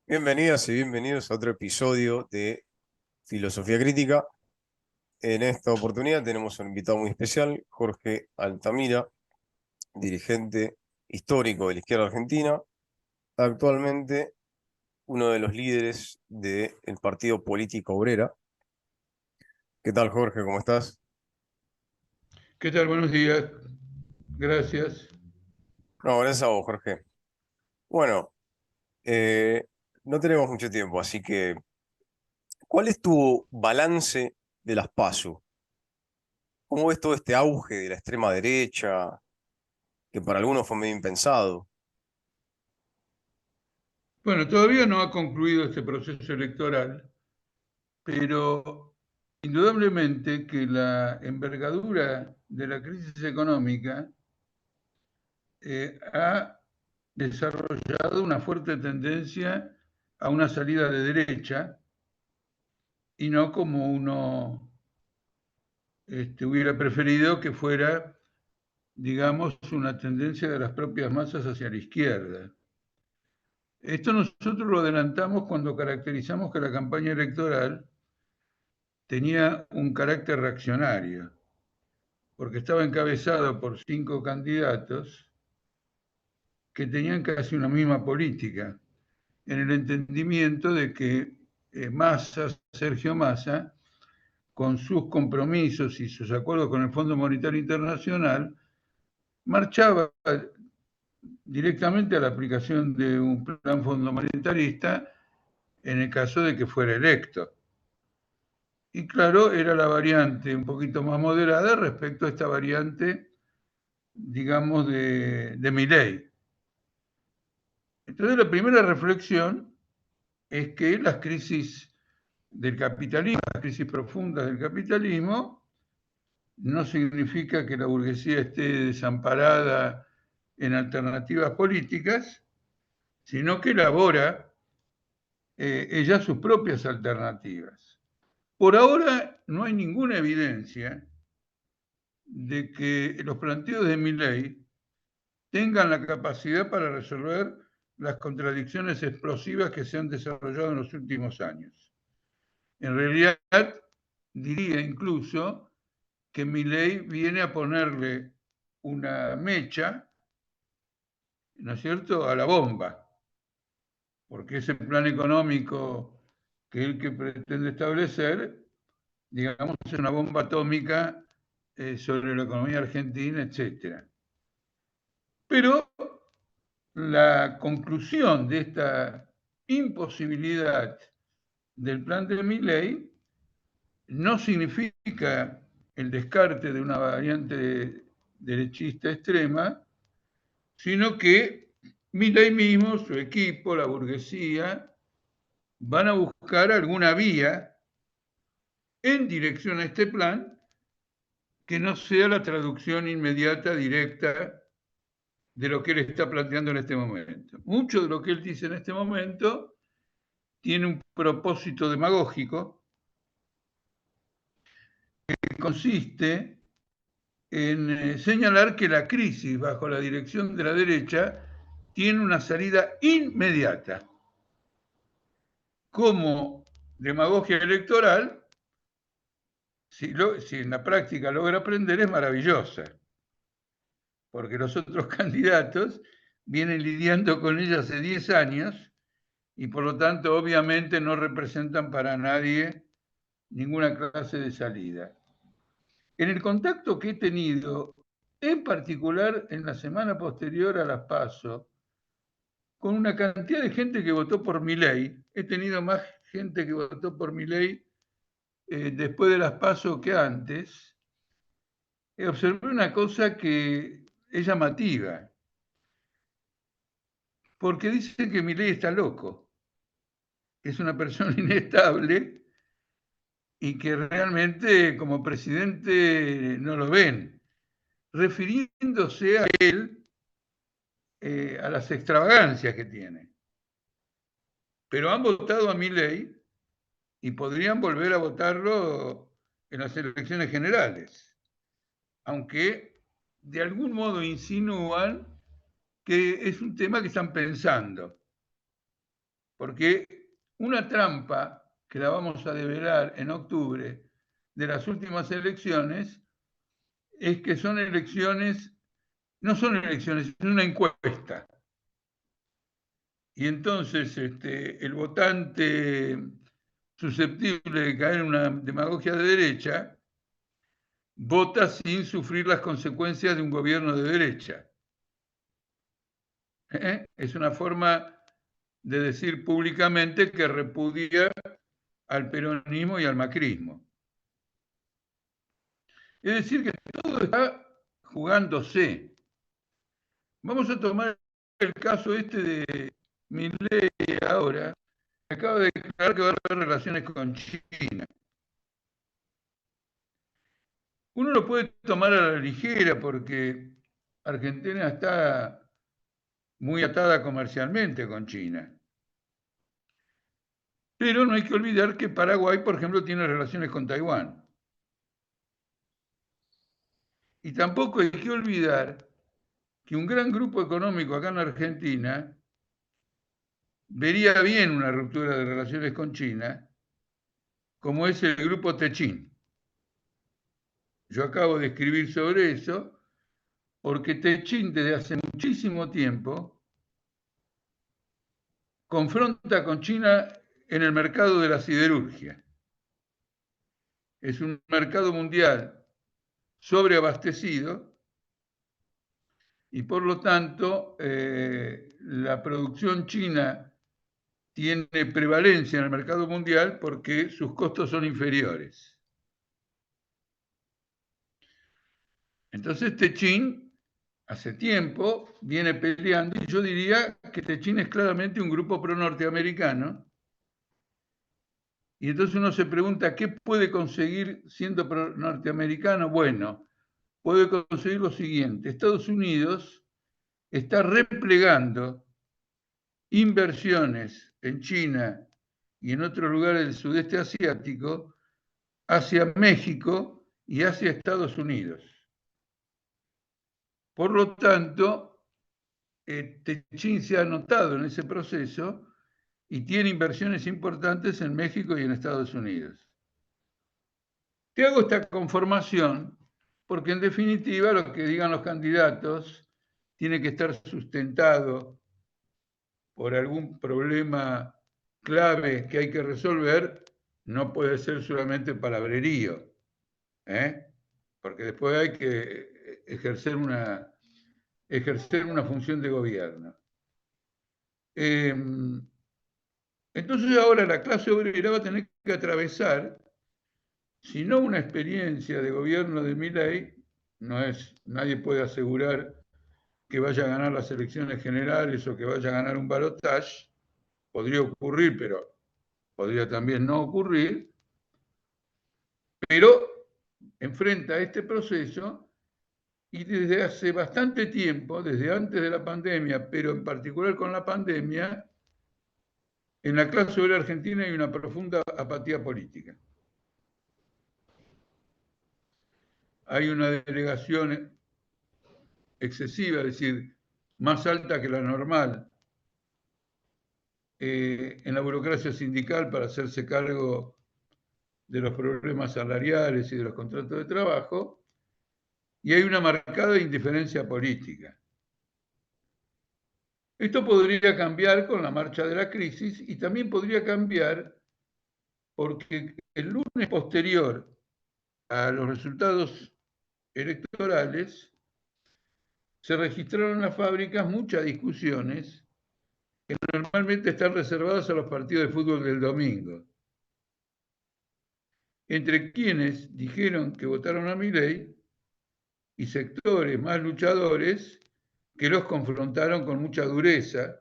Bienvenidas y bienvenidos a otro episodio de Filosofía Crítica. En esta oportunidad tenemos un invitado muy especial, Jorge Altamira, dirigente histórico de la izquierda argentina, actualmente uno de los líderes del Partido Político Obrera. ¿Qué tal, Jorge? ¿Cómo estás? ¿Qué tal? Buenos días. Gracias. No, gracias a vos, Jorge. Bueno, eh, no tenemos mucho tiempo, así que, ¿cuál es tu balance de las PASO? ¿Cómo ves todo este auge de la extrema derecha, que para algunos fue medio impensado? Bueno, todavía no ha concluido este proceso electoral, pero indudablemente que la envergadura de la crisis económica ha desarrollado una fuerte tendencia a una salida de derecha y no como uno hubiera preferido que fuera, digamos, una tendencia de las propias masas hacia la izquierda. Esto nosotros lo adelantamos cuando caracterizamos que la campaña electoral tenía un carácter reaccionario, porque estaba encabezado por 5 candidatos que tenían casi una misma política, en el entendimiento de que Massa, Sergio Massa, con sus compromisos y sus acuerdos con el Fondo Monetario Internacional, marchaba directamente a la aplicación de un plan fondomonetarista en el caso de que fuera electo. Y claro, era la variante un poquito más moderada respecto a esta variante, digamos, de Milei. Entonces, la primera reflexión es que las crisis del capitalismo, las crisis profundas del capitalismo, no significa que la burguesía esté desamparada en alternativas políticas, sino que elabora ella sus propias alternativas. Por ahora no hay ninguna evidencia de que los planteos de Milei tengan la capacidad para resolver las contradicciones explosivas que se han desarrollado en los últimos años. En realidad, diría incluso que Milei viene a ponerle una mecha, ¿no es cierto?, a la bomba, porque ese plan económico que él que pretende establecer, digamos, es una bomba atómica sobre la economía argentina, etcétera. Pero la conclusión de esta imposibilidad del plan de Milei no significa el descarte de una variante derechista extrema, sino que Milei mismo, su equipo, la burguesía, van a buscar alguna vía en dirección a este plan que no sea la traducción inmediata, directa, de lo que él está planteando en este momento. Mucho de lo que él dice en este momento tiene un propósito demagógico que consiste en señalar que la crisis bajo la dirección de la derecha tiene una salida inmediata. Como demagogia electoral, si en la práctica logra aprender, es maravillosa, porque los otros candidatos vienen lidiando con ella hace 10 años y por lo tanto obviamente no representan para nadie ninguna clase de salida. En el contacto que he tenido, en particular en la semana posterior a las PASO, con una cantidad de gente que votó por Milei, he tenido más gente que votó por Milei después de las PASO que antes, observé una cosa que es llamativa, porque dicen que Milei está loco, que es una persona inestable y que realmente como presidente no lo ven, refiriéndose a él, a las extravagancias que tiene. Pero han votado a Milei y podrían volver a votarlo en las elecciones generales, aunque de algún modo insinúan que es un tema que están pensando. porque una trampa que la vamos a develar en octubre de las últimas elecciones es que son elecciones, no son elecciones, es una encuesta. Y entonces el votante susceptible de caer en una demagogia de derecha vota sin sufrir las consecuencias de un gobierno de derecha. Es una forma de decir públicamente que repudia al peronismo y al macrismo. Es decir, que todo está jugándose. Vamos a tomar el caso de Milei ahora, que acaba de declarar que va a haber relaciones con China. Uno lo puede tomar a la ligera porque Argentina está muy atada comercialmente con China. Pero no hay que olvidar que Paraguay, por ejemplo, tiene relaciones con Taiwán. Y tampoco hay que olvidar que un gran grupo económico acá en Argentina vería bien una ruptura de relaciones con China, como es el grupo Techín. Yo acabo de escribir sobre eso, porque Techín desde hace muchísimo tiempo confronta con China en el mercado de la siderurgia. Es un mercado mundial sobreabastecido y por lo tanto la producción china tiene prevalencia en el mercado mundial porque sus costos son inferiores. Entonces Techín hace tiempo viene peleando y yo diría que Techín es claramente un grupo pro-norteamericano. Y entonces uno se pregunta, ¿qué puede conseguir siendo norteamericano? Bueno, puede conseguir lo siguiente. Estados Unidos está replegando inversiones en China y en otros lugares del sudeste asiático hacia México y hacia Estados Unidos. Por lo tanto, Techín se ha anotado en ese proceso y tiene inversiones importantes en México y en Estados Unidos. Te hago esta conformación porque en definitiva lo que digan los candidatos tiene que estar sustentado por algún problema clave que hay que resolver, no puede ser solamente palabrerío, porque después hay que ejercer una función de gobierno. Entonces ahora la clase obrera va a tener que atravesar, si no una experiencia de gobierno de Milei, nadie puede asegurar que vaya a ganar las elecciones generales o que vaya a ganar un balotaje, podría ocurrir, pero podría también no ocurrir, pero enfrenta este proceso y desde hace bastante tiempo, desde antes de la pandemia, pero en particular con la pandemia, en la clase obrera argentina hay una profunda apatía política. Hay una delegación excesiva, es decir, más alta que la normal, en la burocracia sindical para hacerse cargo de los problemas salariales y de los contratos de trabajo, y hay una marcada indiferencia política. Esto podría cambiar con la marcha de la crisis y también podría cambiar porque el lunes posterior a los resultados electorales se registraron en las fábricas muchas discusiones que normalmente están reservadas a los partidos de fútbol del domingo, entre quienes dijeron que votaron a Milei y sectores más luchadores que los confrontaron con mucha dureza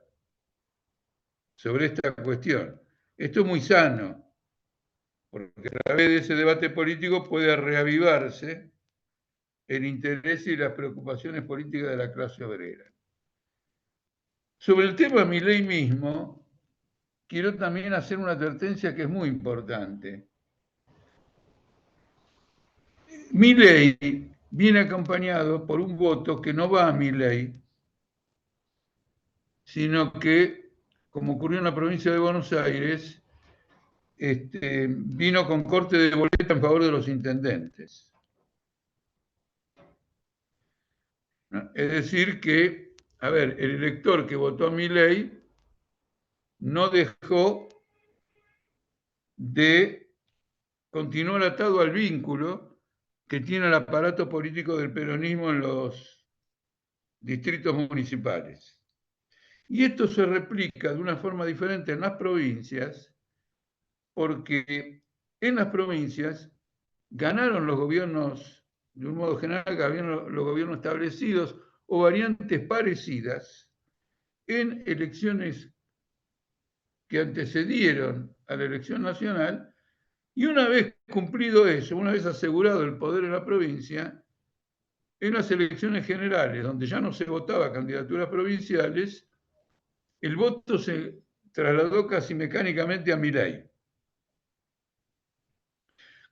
sobre esta cuestión. Esto es muy sano, porque a través de ese debate político puede reavivarse el interés y las preocupaciones políticas de la clase obrera. Sobre el tema Milei mismo, quiero también hacer una advertencia que es muy importante. Milei viene acompañado por un voto que no va a Milei, sino que como ocurrió en la provincia de Buenos Aires, vino con corte de boleta en favor de los intendentes. ¿No? Es decir que, a ver, el elector que votó a Milei no dejó de continuar atado al vínculo que tiene el aparato político del peronismo en los distritos municipales. Y esto se replica de una forma diferente en las provincias, porque en las provincias ganaron los gobiernos, de un modo general, ganaron los gobiernos establecidos o variantes parecidas en elecciones que antecedieron a la elección nacional, y una vez cumplido eso, una vez asegurado el poder en la provincia, en las elecciones generales, donde ya no se votaba candidaturas provinciales, el voto se trasladó casi mecánicamente a Milei.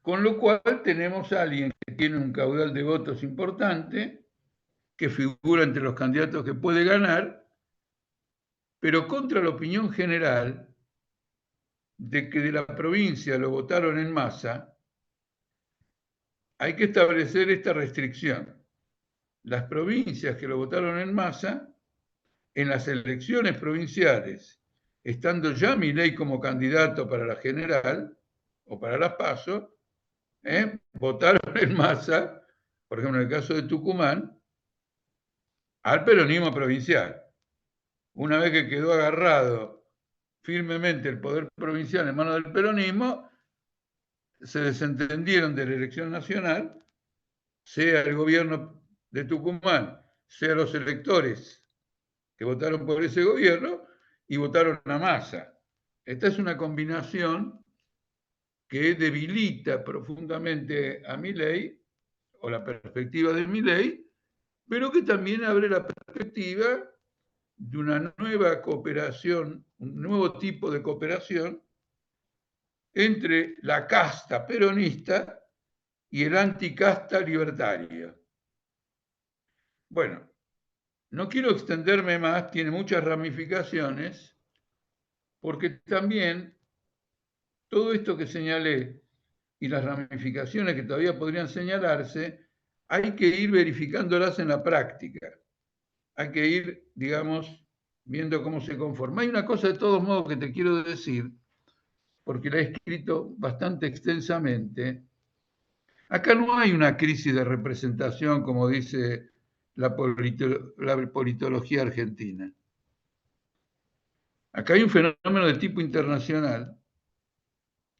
Con lo cual tenemos a alguien que tiene un caudal de votos importante, que figura entre los candidatos que puede ganar, pero contra la opinión general de que de la provincia lo votaron en masa, hay que establecer esta restricción. Las provincias que lo votaron en masa, en las elecciones provinciales, estando ya Milei como candidato para la general o para las PASO, votaron en masa, por ejemplo, en el caso de Tucumán, al peronismo provincial. Una vez que quedó agarrado firmemente el poder provincial en manos del peronismo, se desentendieron de la elección nacional, sea el gobierno de Tucumán, sea los electores que votaron por ese gobierno, y votaron a masa. Esta es una combinación que debilita profundamente a Milei, o la perspectiva de Milei, pero que también abre la perspectiva de una nueva cooperación, un nuevo tipo de cooperación entre la casta peronista y el anticasta libertario. Bueno, no quiero extenderme más, tiene muchas ramificaciones, porque también todo esto que señalé y las ramificaciones que todavía podrían señalarse, hay que ir verificándolas en la práctica. Hay que ir, digamos, viendo cómo se conforma. Hay una cosa de todos modos que te quiero decir, porque la he escrito bastante extensamente. Acá no hay una crisis de representación, como dice la politología argentina. Acá hay un fenómeno de tipo internacional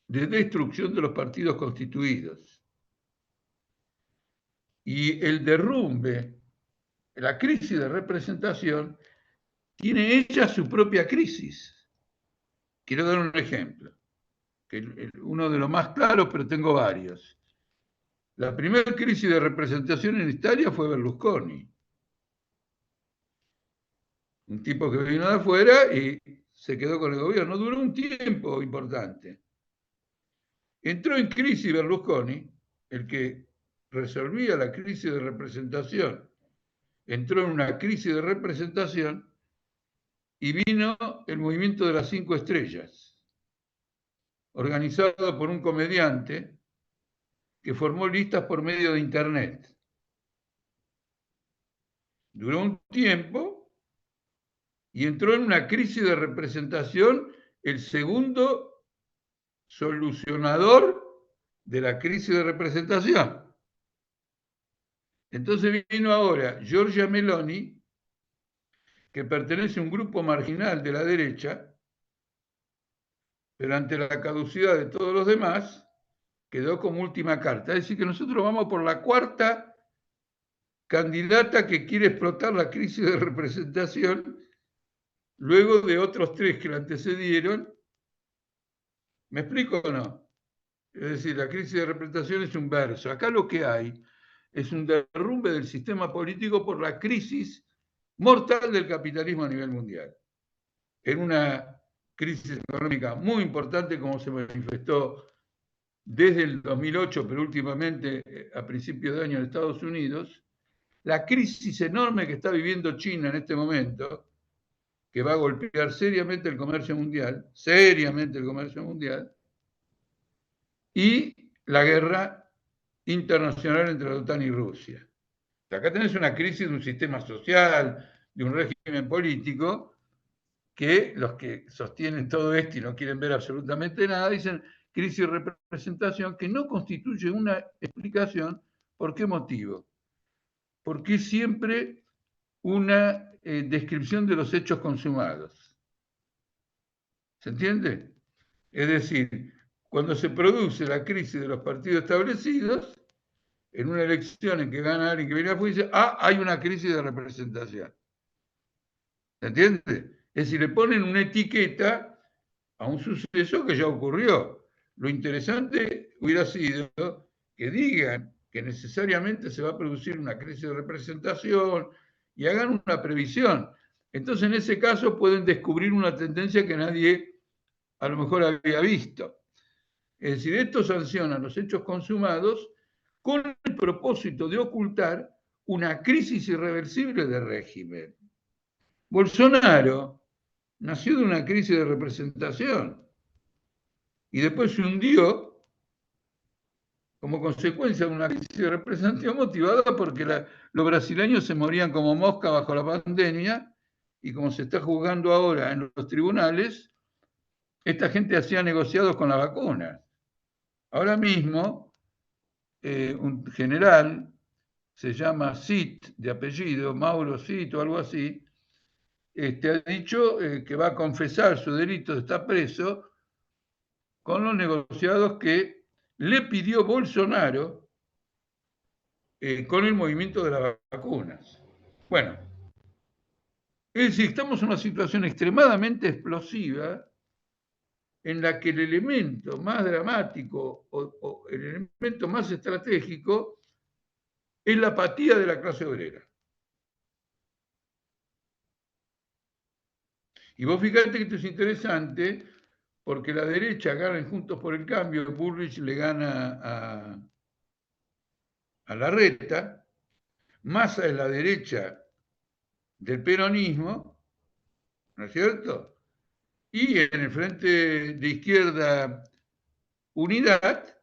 de destrucción de los partidos constituidos. Y el derrumbe, la crisis de representación, tiene ella su propia crisis. Quiero dar un ejemplo, que uno de los más claros, pero tengo varios. La primera crisis de representación en Italia fue Berlusconi. Un tipo que vino de afuera y se quedó con el gobierno. Duró un tiempo importante. Entró en crisis Berlusconi, el que resolvía la crisis de representación. Entró en una crisis de representación y vino el movimiento de las 5 estrellas, organizado por un comediante que formó listas por medio de Internet. Duró un tiempo y entró en una crisis de representación el segundo solucionador de la crisis de representación. Entonces vino ahora Giorgia Meloni, que pertenece a un grupo marginal de la derecha, pero ante la caducidad de todos los demás, quedó como última carta. Es decir, que nosotros vamos por la cuarta candidata que quiere explotar la crisis de representación, luego de otros 3 que la antecedieron. ¿Me explico o no? Es decir, la crisis de representación es un verso. Acá lo que hay es un derrumbe del sistema político por la crisis mortal del capitalismo a nivel mundial. En una crisis económica muy importante, como se manifestó desde el 2008, pero últimamente a principios de año en Estados Unidos, la crisis enorme que está viviendo China en este momento, que va a golpear seriamente el comercio mundial, y la guerra internacional entre la OTAN y Rusia. Acá tenés una crisis de un sistema social, de un régimen político, que los que sostienen todo esto y no quieren ver absolutamente nada, dicen crisis de representación, que no constituye una explicación. ¿Por qué motivo? Porque es siempre una descripción de los hechos consumados. ¿Se entiende? Es decir, cuando se produce la crisis de los partidos establecidos, en una elección en que gana alguien que viene a juicio, hay una crisis de representación. ¿Se entiende? Es decir, le ponen una etiqueta a un suceso que ya ocurrió. Lo interesante hubiera sido que digan que necesariamente se va a producir una crisis de representación y hagan una previsión. Entonces, en ese caso, pueden descubrir una tendencia que nadie a lo mejor había visto. Es decir, esto sanciona los hechos consumados con el propósito de ocultar una crisis irreversible de régimen. Bolsonaro nació de una crisis de representación y después se hundió como consecuencia de una crisis de representación motivada porque los brasileños se morían como mosca bajo la pandemia y como se está juzgando ahora en los tribunales, esta gente hacía negociados con la vacuna. Ahora mismo, un general, se llama Cid, de apellido, Mauro Cid o algo así, ha dicho que va a confesar su delito de estar preso con los negociados que le pidió Bolsonaro con el movimiento de las vacunas. Bueno, es decir, estamos en una situación extremadamente explosiva en la que el elemento más dramático o el elemento más estratégico es la apatía de la clase obrera. Y vos fíjate que esto es interesante porque la derecha gana en Juntos por el Cambio, Bullrich le gana a Larreta, Massa es la derecha del peronismo, ¿no es cierto? Y en el frente de izquierda, Unidad,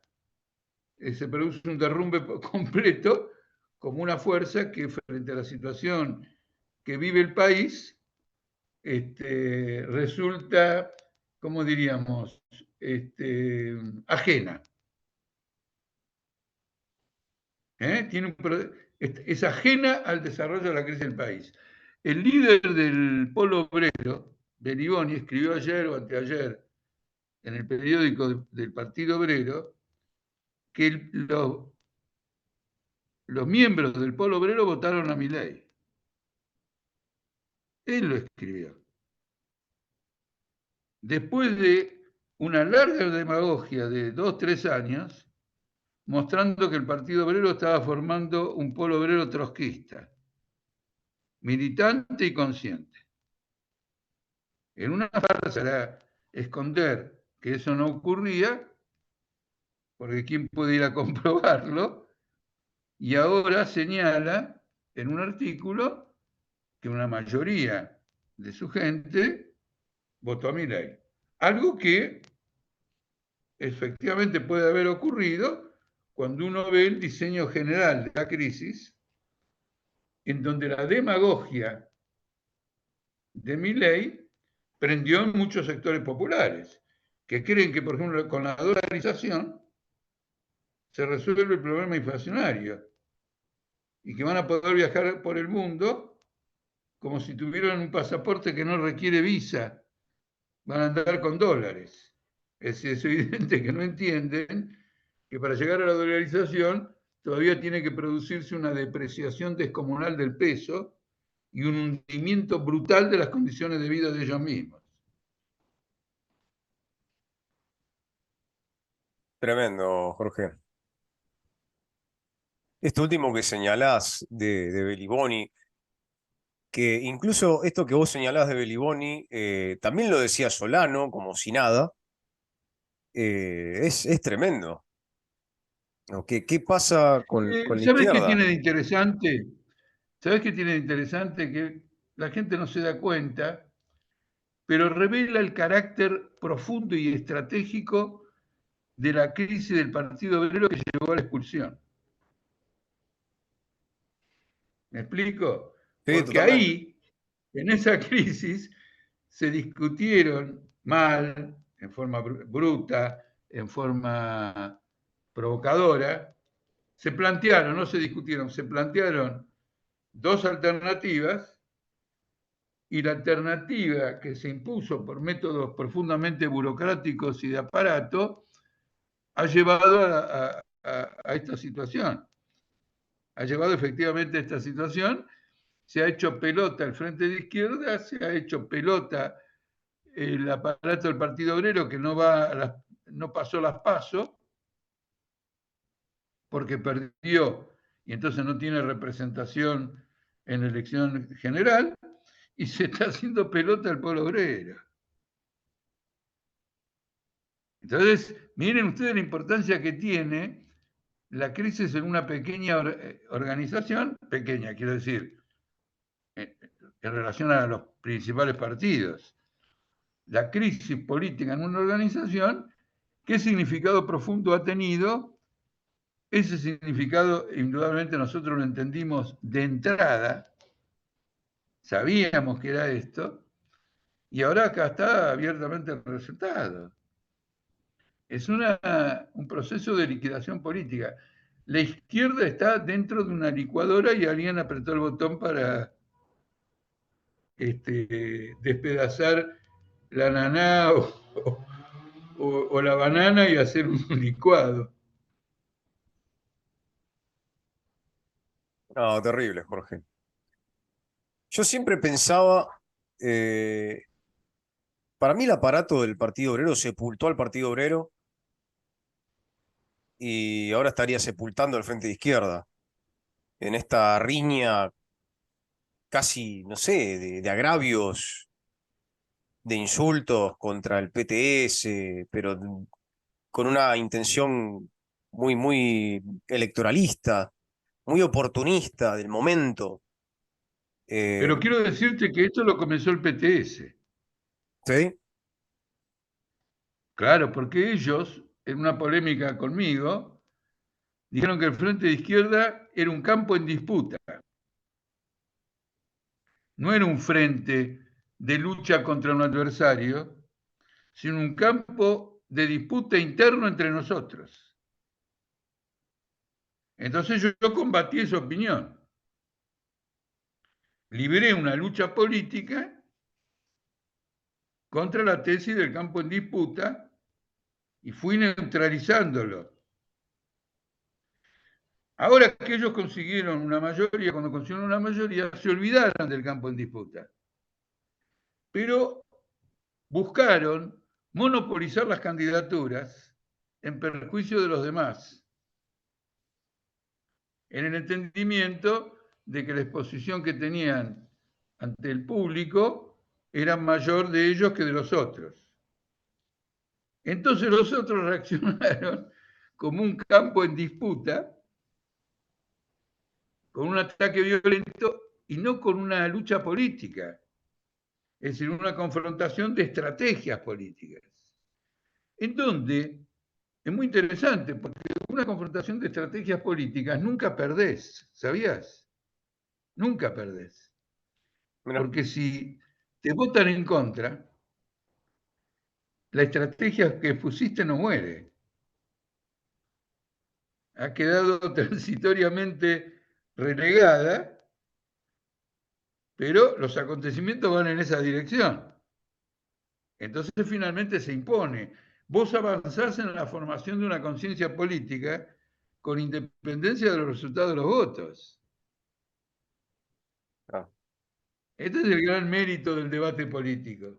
se produce un derrumbe completo como una fuerza que frente a la situación que vive el país, resulta, ¿cómo diríamos?, ajena. Es ajena al desarrollo de la crisis del país. El líder del Polo Obrero, Beliboni, escribió ayer o anteayer en el periódico del Partido Obrero que los miembros del Polo Obrero votaron a Milei. Él lo escribió. Después de una larga demagogia de 2-3 años, mostrando que el Partido Obrero estaba formando un Polo Obrero trotskista, militante y consciente. En una farsa era esconder que eso no ocurría, porque quién puede ir a comprobarlo, y ahora señala en un artículo que una mayoría de su gente votó a Milei. Algo que efectivamente puede haber ocurrido cuando uno ve el diseño general de la crisis, en donde la demagogia de Milei prendió en muchos sectores populares, que creen que, por ejemplo, con la dolarización se resuelve el problema inflacionario y que van a poder viajar por el mundo como si tuvieran un pasaporte que no requiere visa, van a andar con dólares. Es evidente que no entienden que para llegar a la dolarización todavía tiene que producirse una depreciación descomunal del peso y un hundimiento brutal de las condiciones de vida de ellos mismos. Tremendo, Jorge. Esto último que señalás de Beliboni, que incluso esto que vos señalás de Beliboni, también lo decía Solano, como si nada, es tremendo. ¿No? ¿Qué pasa con la ¿Sabes qué izquierda? tiene de interesante? ¿Sabes qué tiene de interesante? Que la gente no se da cuenta pero revela el carácter profundo y estratégico de la crisis del Partido Obrero que llevó a la expulsión. ¿Me explico? Sí, Porque totalmente. ahí, en esa crisis, se discutieron mal, en forma bruta, en forma provocadora, se plantearon, no se discutieron, se plantearon dos alternativas y la alternativa que se impuso por métodos profundamente burocráticos y de aparato ha llevado a esta situación. Ha llevado efectivamente a esta situación. Se ha hecho pelota el Frente de Izquierda, se ha hecho pelota el aparato del Partido Obrero que no pasó las PASO porque perdió y entonces no tiene representación en la elección general y se está haciendo pelota el pueblo obrero. Entonces, miren ustedes la importancia que tiene la crisis en una pequeña organización, pequeña quiero decir, en relación a los principales partidos. La crisis política en una organización, ¿qué significado profundo ha tenido? Ese significado, indudablemente, nosotros lo entendimos de entrada, sabíamos que era esto, y ahora acá está abiertamente el resultado. Es un proceso de liquidación política. La izquierda está dentro de una licuadora y alguien apretó el botón para despedazar la naná o la banana y hacer un licuado. No, terrible, Jorge. Yo siempre pensaba, eh, para mí el aparato del Partido Obrero sepultó al Partido Obrero y ahora estaría sepultando al Frente de Izquierda en esta riña casi, no sé, de agravios, de insultos contra el PTS, pero con una intención muy, muy electoralista, muy oportunista del momento. Eh, Pero quiero decirte que esto lo comenzó el PTS. ¿Sí? Claro, porque ellos, en una polémica conmigo, dijeron que el Frente de Izquierda era un campo en disputa. No era un frente de lucha contra un adversario, sino un campo de disputa interno entre nosotros. Entonces yo combatí esa opinión. Libré una lucha política contra la tesis del campo en disputa y fui neutralizándolo. Ahora que ellos consiguieron una mayoría, cuando consiguieron una mayoría, se olvidaron del campo en disputa. Pero buscaron monopolizar las candidaturas en perjuicio de los demás, en el entendimiento de que la exposición que tenían ante el público era mayor de ellos que de los otros. Entonces los otros reaccionaron como un campo en disputa, con un ataque violento y no con una lucha política, es decir, una confrontación de estrategias políticas. En donde es muy interesante, porque una confrontación de estrategias políticas nunca perdés, ¿sabías? Nunca perdés. Mira, Porque si te votan en contra, la estrategia que pusiste no muere. Ha quedado transitoriamente relegada, pero los acontecimientos van en esa dirección. Entonces finalmente se impone. Vos avanzás en la formación de una conciencia política con independencia de los resultados de los votos. ah, Este es el gran mérito del debate político.